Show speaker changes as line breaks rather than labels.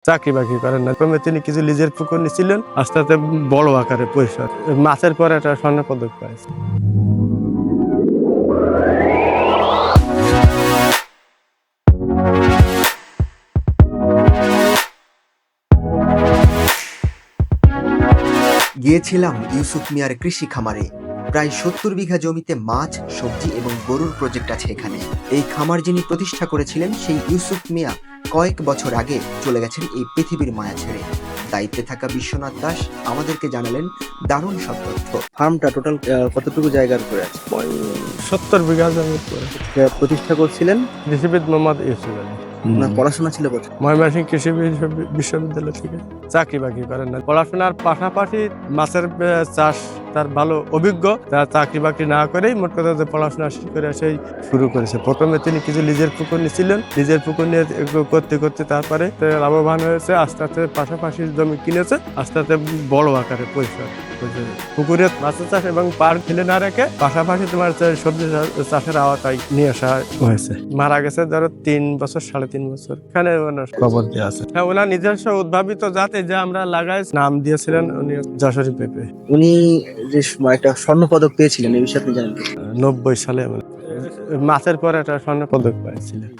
চাকরি বাকরি করেন না, প্রথমে তিনি কিছু লিজের পুকুর নিয়েছিলেন, আস্তে আস্তে বড় আকারে পরিসর মাছের পরে একটা স্বর্ণ পদক পাইছে।
গিয়েছিলাম ইউসুফ মিয়ার কৃষি খামারে। প্রায় ৭০ বিঘা জমিতে মাছ, সবজি এবং গরুর প্রজেক্ট আছে এখানে। এই খামার যিনি প্রতিষ্ঠা করেছিলেন সেই ইউসুফ মিয়া কয়েক বছর আগে চলে গেছেন এই পৃথিবীর মায়া ছেড়ে। দায়িত্বে থাকা বিশ্বনাথ দাস আমাদেরকে জানালেন দারুণ সব তথ্য।
ফার্মটা টোটাল কতটুকু জায়গার উপরে আছে?
৭০ বিঘা জমি
প্রতিষ্ঠা করছিলেন
কৃষিবিদ মোহাম্মদ ইউসুফ আলী।
না পড়াশোনা ছিল কোথায়?
ময়মনসিংহ কৃষি বিশ্ববিদ্যালয় থেকে। চাকরি বাকরি করেন না, পড়াশোনার পাশাপাশি মাছের চাষ তার ভালো অভিজ্ঞ। তার চাকরি বাকরি না করেই মোট কথা পড়াশোনা করে সেই শুরু করেছে। প্রথমে তিনি কিছু লিজের পুকুর নিয়েছিলেন, লিজের পুকুর নিয়ে করতে করতে তারপরে লাভবান হয়েছে। আস্তে আস্তে পাশাপাশি জমি কিনেছে, আস্তে আস্তে বড় আকারে পরিসর পুকুরে মাছের চাষ এবং পার ফেলে না রেখে পাশাপাশি তোমার সবজি চাষের আওতায় নিয়ে আসা হয়েছে। মারা গেছে ধরো 3 বছর 3.5 বছর। এখানে খবর দেওয়া আছে। হ্যাঁ, ওনার নিজস্ব উদ্ভাবিত জাতে যে আমরা লাগাই নাম দিয়েছিলেন উনি যশোরী পেঁপে।
উনি যে একটা স্বর্ণ পদক পেয়েছিলেন এই বিষয়ে আপনি জানেন কি?
90 সালে মাছের পরে একটা স্বর্ণ পদক পাইছিলেন।